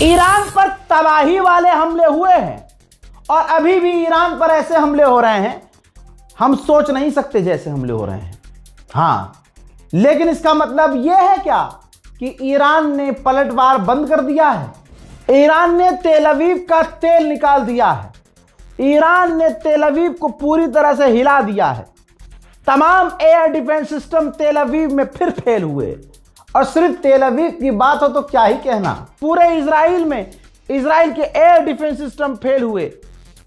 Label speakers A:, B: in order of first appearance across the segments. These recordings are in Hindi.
A: ईरान पर तबाही वाले हमले हुए हैं और अभी भी ईरान पर ऐसे हमले हो रहे हैं हम सोच नहीं सकते जैसे हमले हो रहे हैं। हां, लेकिन इसका मतलब यह है क्या कि ईरान ने पलटवार बंद कर दिया है? ईरान ने तेल अवीव का तेल निकाल दिया है। ईरान ने तेल अवीव को पूरी तरह से हिला दिया है। तमाम एयर डिफेंस सिस्टम तेल अवीव में फिर फेल हुए और सिर्फ तेल अवीव की बात हो तो क्या ही कहना, पूरे इजराइल में इजराइल के एयर डिफेंस सिस्टम फेल हुए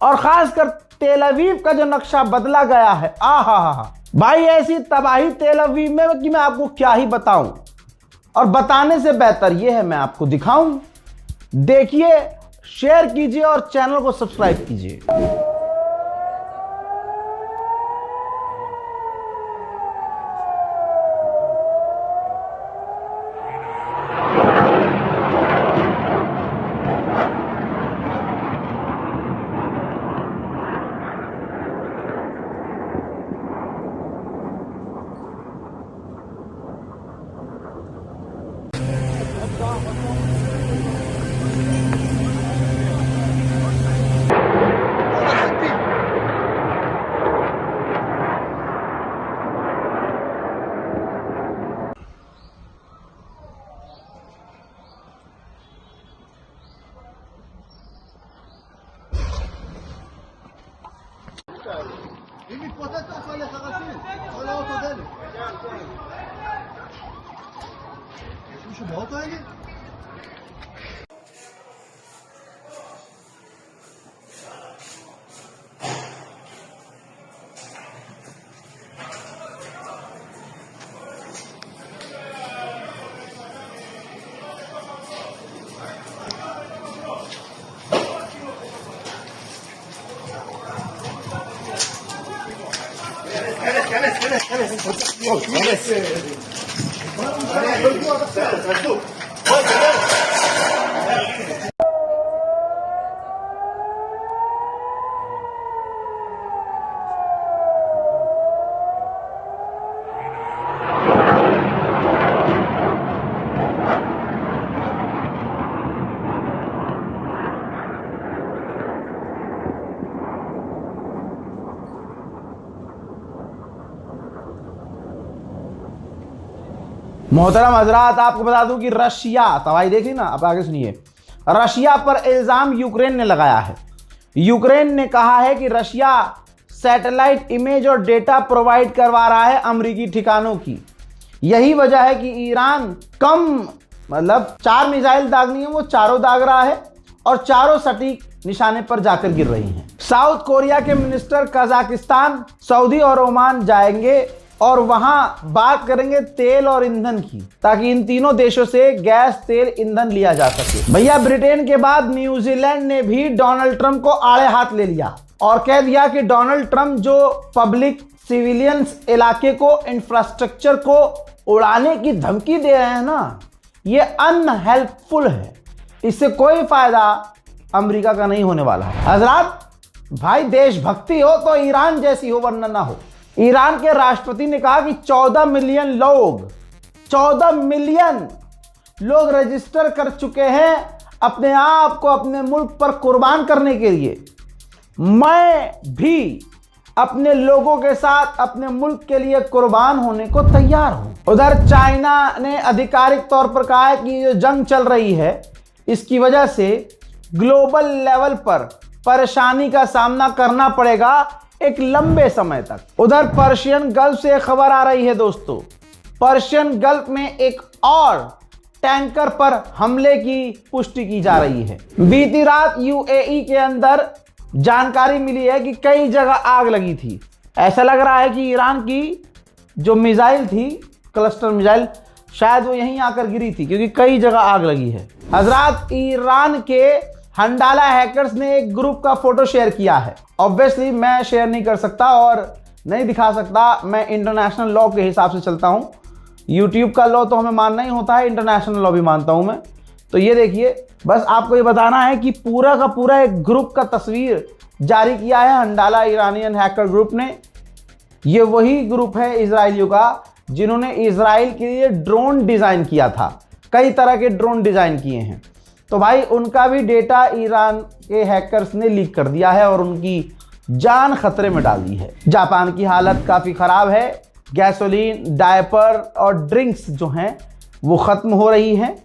A: और खासकर तेल अवीव का जो नक्शा बदला गया है, आहा भाई, ऐसी तबाही तेल अवीव में कि मैं आपको क्या ही बताऊं। और बताने से बेहतर यह है मैं आपको दिखाऊं। देखिए, शेयर कीजिए और चैनल को सब्सक्राइब कीजिए।
B: אם מתפוצץ עכשיו לחרשים, כל האוטו דלק. יש מישהו באוטו האלה?
A: मोहतरम हजरात, आपको बता दूं कि रशिया, तबाही देख ली ना, अब आगे सुनिए। रशिया पर इल्जाम यूक्रेन ने लगाया है। यूक्रेन ने कहा है कि रशिया सैटेलाइट इमेज और डेटा प्रोवाइड करवा रहा है अमेरिकी ठिकानों की। यही वजह है कि ईरान मतलब 4 मिसाइल दागनी है, वो चारों दाग रहा है और चारों सटीक निशाने पर जाकर गिर रही हैं। साउथ कोरिया के मिनिस्टर कजाकिस्तान, सऊदी और ओमान जाएंगे और वहां बात करेंगे तेल और ईंधन की, ताकि इन तीनों देशों से गैस, तेल, ईंधन लिया जा सके। भैया, ब्रिटेन के बाद न्यूजीलैंड ने भी डोनाल्ड ट्रंप को आड़े हाथ ले लिया और कह दिया कि डोनाल्ड ट्रंप जो पब्लिक सिविलियंस इलाके को, इंफ्रास्ट्रक्चर को उड़ाने की धमकी दे रहे हैं ना, ये अनहेल्पफुल है। इससे कोई फायदा अमेरिका का नहीं होने वाला है। हजरात भाई, देशभक्ति हो तो ईरान जैसी हो, वरना ना हो। ईरान के राष्ट्रपति ने कहा कि 14 मिलियन लोग रजिस्टर कर चुके हैं अपने आप को अपने मुल्क पर कुर्बान करने के लिए। मैं भी अपने लोगों के साथ अपने मुल्क के लिए कुर्बान होने को तैयार हूं। उधर चाइना ने आधिकारिक तौर पर कहा है कि जो जंग चल रही है, इसकी वजह से ग्लोबल लेवल पर परेशानी का सामना करना पड़ेगा एक लंबे समय तक। उधर पर्शियन गल्फ से खबर आ रही है दोस्तों, पर्शियन गल्फ में एक और टैंकर पर हमले की पुष्टि की जा रही है। बीती रात यूएई के अंदर जानकारी मिली है कि कई जगह आग लगी थी। ऐसा लग रहा है कि ईरान की जो मिसाइल थी, क्लस्टर मिसाइल, शायद वो यहीं आकर गिरी थी, क्योंकि कई जगह आग लगी है। हजरात, ईरान के हंडाला हैकर्स ने एक ग्रुप का फोटो शेयर किया है। ऑब्वियसली मैं शेयर नहीं कर सकता और नहीं दिखा सकता, मैं इंटरनेशनल लॉ के हिसाब से चलता हूं। यूट्यूब का लॉ तो हमें मानना ही होता है, इंटरनेशनल लॉ भी मानता हूं मैं। तो ये देखिए, बस आपको ये बताना है कि पूरा का पूरा एक ग्रुप का तस्वीर जारी किया है हंडाला इरानियन हैकर ग्रुप ने। ये वही ग्रुप है इजरायलियों का जिन्होंने इजराइल के लिए ड्रोन डिजाइन किया था, कई तरह के ड्रोन डिजाइन किए हैं। तो भाई उनका भी डेटा ईरान के हैकर्स ने लीक कर दिया है और उनकी जान खतरे में डाल दी है। जापान की हालत काफ़ी ख़राब है। गैसोलीन, डायपर और ड्रिंक्स जो हैं वो ख़त्म हो रही हैं।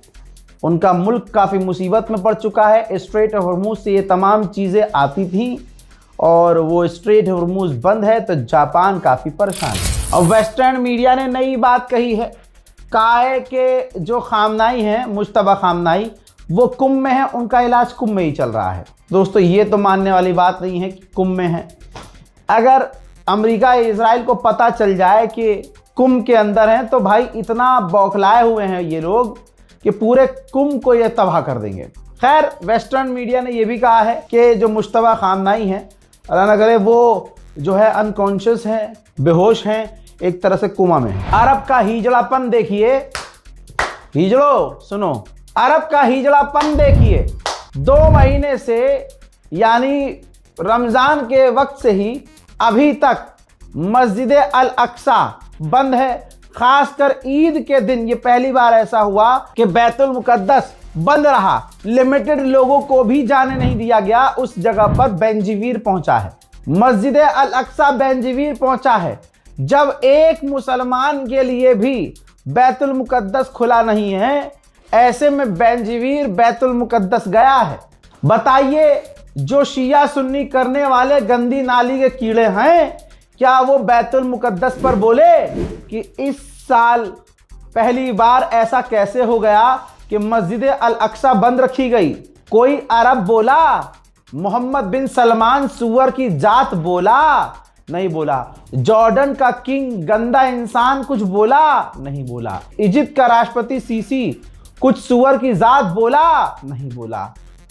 A: उनका मुल्क काफ़ी मुसीबत में पड़ चुका है। स्ट्रेट ऑफ हॉर्मुज़ से ये तमाम चीज़ें आती थीं और वो स्ट्रेट ऑफ हॉर्मुज़ बंद है तो जापान काफ़ी परेशान है। और वेस्टर्न मीडिया ने नई बात कही है। कहा है कि जो खामनाई हैं, मुश्तबा खामनाई, वो कुंभ में है, उनका इलाज कुंभ में ही चल रहा है। दोस्तों ये तो मानने वाली बात नहीं है कि कुंभ में है। अगर अमेरिका या इजराइल को पता चल जाए कि कुंभ के अंदर हैं तो भाई इतना बौखलाए हुए हैं ये लोग कि पूरे कुंभ को ये तबाह कर देंगे। खैर, वेस्टर्न मीडिया ने ये भी कहा है कि जो मुश्तबा खामनाई हैं, अल्लाह न करे, वो जो है अनकॉन्शियस हैं, बेहोश हैं, एक तरह से कोमा में है। अरब का हिजड़ापन देखिए, हिजड़ो सुनो, अरब का हिजड़ापन देखिए। 2 महीने से यानी रमज़ान के वक्त से ही अभी तक मस्जिद अल अक्सा बंद है। खासकर ईद के दिन ये पहली बार ऐसा हुआ कि बैतुल मुकद्दस बंद रहा। लिमिटेड लोगों को भी जाने नहीं दिया गया। उस जगह पर बेंजीवीर पहुंचा है, मस्जिद अल अक्सा बेंजीवीर पहुंचा है। जब एक मुसलमान के लिए भी बैतुल मुकद्दस खुला नहीं है, ऐसे में बेंजीवीर बैतुल मुकद्दस गया है। बताइए, जो शिया सुन्नी करने वाले गंदी नाली के कीड़े हैं, क्या वो बैतुल मुकद्दस पर बोले कि इस साल पहली बार ऐसा कैसे हो गया कि मस्जिद अल अक्सा बंद रखी गई? कोई अरब बोला? मोहम्मद बिन सलमान सुअर की जात बोला? नहीं बोला। जॉर्डन का किंग गंदा इंसान कुछ बोला? नहीं बोला। इजिप्ट का राष्ट्रपति सीसी कुछ सुअर की जात बोला? नहीं बोला।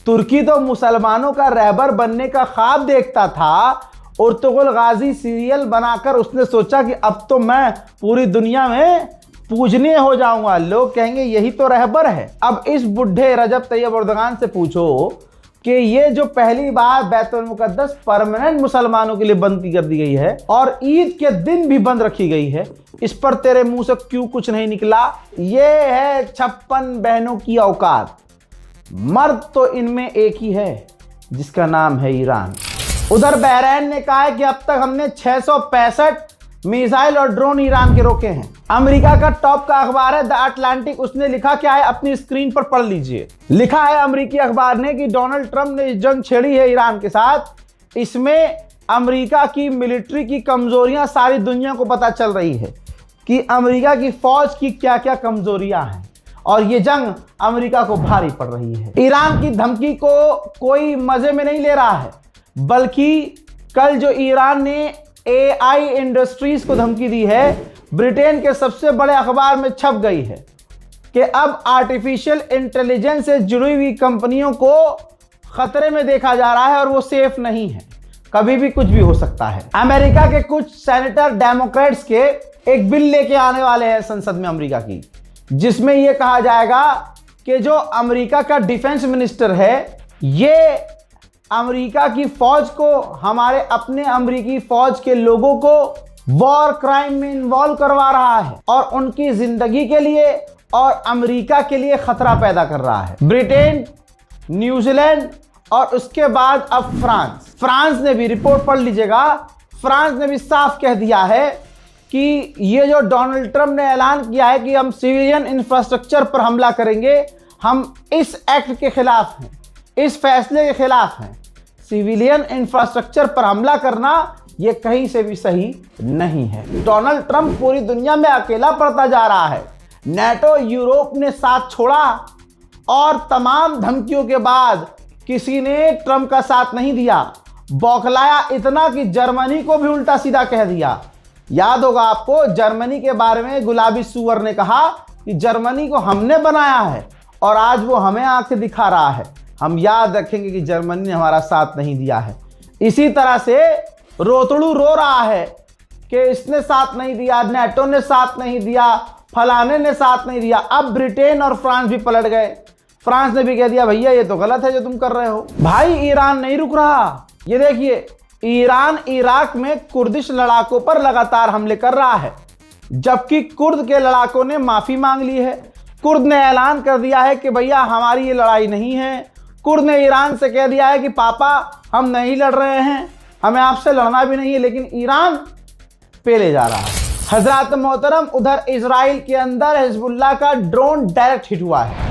A: तुर्की तो मुसलमानों का रहबर बनने का ख्वाब देखता था। उर्तुगुल गाजी सीरियल बनाकर उसने सोचा कि अब तो मैं पूरी दुनिया में पूजनीय हो जाऊंगा, लोग कहेंगे यही तो रहबर है। अब इस बुढ़े रजब तैयब एर्दोगान से पूछो कि ये जो पहली बार बैतुल मुकद्दस परमानेंट मुसलमानों के लिए बंद कर दी गई है और ईद के दिन भी बंद रखी गई है, इस पर तेरे मुंह से क्यों कुछ नहीं निकला? ये है 56 बहनों की औकात। मर्द तो इनमें एक ही है जिसका नाम है ईरान। उधर बहरैन ने कहा है कि अब तक हमने 665 मिसाइल और ड्रोन ईरान के रोके हैं। अमेरिका का टॉप का अखबार है द अटलांटिक, उसने लिखा क्या है अपनी स्क्रीन पर पढ़ लीजिए। लिखा है अमेरिकी अखबार ने कि डोनाल्ड ट्रंप ने जंग छेड़ी है ईरान के साथ। इसमें अमेरिका की मिलिट्री की कमजोरियां सारी दुनिया को पता चल रही है कि अमेरिका की फौज की क्या क्या कमजोरियां हैं और ये जंग अमेरिका को भारी पड़ रही है। ईरान की धमकी को कोई मजे में नहीं ले रहा है, बल्कि कल जो ईरान ने AI इंडस्ट्रीज को धमकी दी है, ब्रिटेन के सबसे बड़े अखबार में छप गई है कि अब आर्टिफिशियल इंटेलिजेंस से जुड़ी हुई कंपनियों को खतरे में देखा जा रहा है और वो सेफ नहीं है, कभी भी कुछ भी हो सकता है। अमेरिका के कुछ सेनेटर डेमोक्रेट्स के एक बिल लेके आने वाले हैं संसद में अमेरिका की, जिसमें यह कहा जाएगा कि जो अमेरिका का डिफेंस मिनिस्टर है, ये अमेरिका की फौज को, हमारे अपने अमेरिकी फौज के लोगों को वॉर क्राइम में इन्वॉल्व करवा रहा है और उनकी जिंदगी के लिए और अमेरिका के लिए खतरा पैदा कर रहा है। ब्रिटेन, न्यूजीलैंड और उसके बाद अब फ्रांस ने भी, रिपोर्ट पढ़ लीजिएगा, फ्रांस ने भी साफ कह दिया है कि ये जो डोनाल्ड ट्रंप ने ऐलान किया है कि हम सिविलियन इंफ्रास्ट्रक्चर पर हमला करेंगे, हम इस एक्ट के खिलाफ हैं, इस फैसले के खिलाफ हैं। सिविलियन इंफ्रास्ट्रक्चर पर हमला करना यह कहीं से भी सही नहीं है। डोनाल्ड ट्रंप पूरी दुनिया में अकेला पड़ता जा रहा है। नेटो, यूरोप ने साथ छोड़ा और तमाम धमकियों के बाद किसी ने ट्रंप का साथ नहीं दिया। बौखलाया इतना कि जर्मनी को भी उल्टा सीधा कह दिया। याद होगा आपको, जर्मनी के बारे में गुलाबी सुअर ने कहा कि जर्मनी को हमने बनाया है और आज वो हमें आंखें दिखा रहा है। हम याद रखेंगे कि जर्मनी ने हमारा साथ नहीं दिया है। इसी तरह से रोतड़ू रो रहा है कि इसने साथ नहीं दिया, नेटो ने साथ नहीं दिया, फलाने ने साथ नहीं दिया। अब ब्रिटेन और फ्रांस भी पलट गए। फ्रांस ने भी कह दिया भैया ये तो गलत है जो तुम कर रहे हो। भाई ईरान नहीं रुक रहा। ये देखिए, ईरान इराक में कुर्दिश लड़ाकों पर लगातार हमले कर रहा है, जबकि कुर्द के लड़ाकों ने माफी मांग ली है। कुर्द ने ऐलान कर दिया है कि भैया हमारी ये लड़ाई नहीं है। कुर्द ने ईरान से कह दिया है कि पापा हम नहीं लड़ रहे हैं, हमें आपसे लड़ना भी नहीं है, लेकिन ईरान पेले जा रहा है। हजरत मोहतरम, उधर इजराइल के अंदर हिजबुल्लाह का ड्रोन डायरेक्ट हिट हुआ है।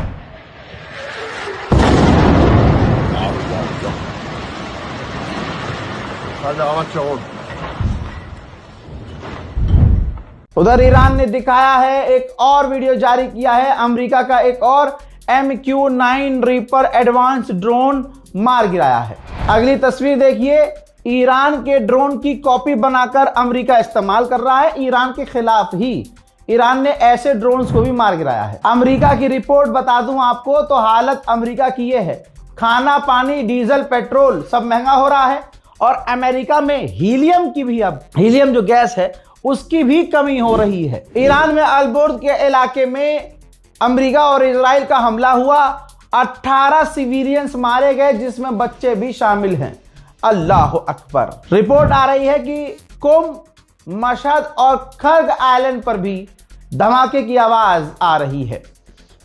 A: उधर ईरान ने दिखाया है, एक और वीडियो जारी किया है, अमेरिका का एक और MQ-9 रीपर एडवांस ड्रोन मार गिराया है। अगली तस्वीर देखिए, ईरान के ड्रोन की कॉपी बनाकर अमेरिका इस्तेमाल कर रहा है ईरान के खिलाफ ही। ईरान ने ऐसे ड्रोन्स को भी मार गिराया है। अमेरिका की रिपोर्ट बता दूं आपको तो हालत अमेरिका की ये है, खाना पानी डीजल पेट्रोल सब महंगा हो रहा है और अमेरिका में हीलियम की भी, अब हीलियम जो गैस है उसकी भी कमी हो रही है। ईरान में अलबोर्द के इलाके में अमेरिका और इजराइल का हमला हुआ, 18 सिविलियंस मारे गए जिसमें बच्चे भी शामिल हैं। अल्लाह अकबर। रिपोर्ट आ रही है कि कुम, मशहद और खर्ग आइलैंड पर भी धमाके की आवाज आ रही है।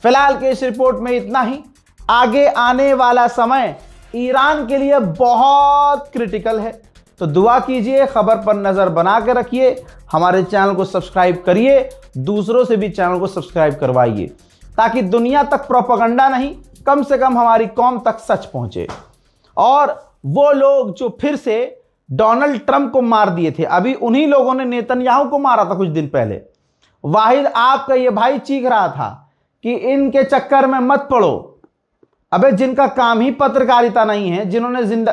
A: फिलहाल के इस रिपोर्ट में इतना ही। आगे आने वाला समय ईरान के लिए बहुत क्रिटिकल है, तो दुआ कीजिए, खबर पर नजर बना के रखिए, हमारे चैनल को सब्सक्राइब करिए, दूसरों से भी चैनल को सब्सक्राइब करवाइए ताकि दुनिया तक प्रोपेगेंडा नहीं, कम से कम हमारी कौम तक सच पहुंचे। और वो लोग जो फिर से डोनाल्ड ट्रंप को मार दिए थे, अभी उन्हीं लोगों ने नेतन्याहू को मारा था कुछ दिन पहले। वाहिद आपका ये भाई चीख रहा था कि इनके चक्कर में मत पड़ो। अबे जिनका काम ही पत्रकारिता नहीं है, जिन्होंने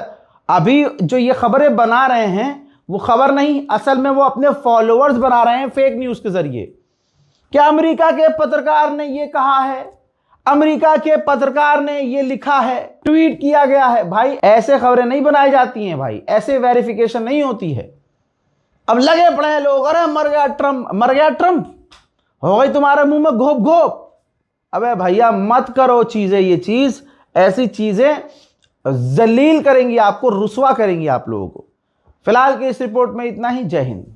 A: अभी जो ये खबरें बना रहे हैं वो खबर नहीं, असल में वो अपने फॉलोअर्स बना रहे हैं फेक न्यूज के जरिए। क्या अमेरिका के पत्रकार ने ये कहा है, अमेरिका के पत्रकार ने ये लिखा है, ट्वीट किया गया है? भाई ऐसे खबरें नहीं बनाई जाती हैं भाई, ऐसे वेरिफिकेशन नहीं होती है। अब लगे पड़े हैं लोग, अरे मर गया ट्रंप, मर गया ट्रंप, हो गई तुम्हारे मुंह में घोप घोप। अबे भैया मत करो चीजें, ये चीज ऐसी चीजें जलील करेंगी आपको, रुसवा करेंगी आप लोगों को। फिलहाल की इस रिपोर्ट में इतना ही। जय हिंद।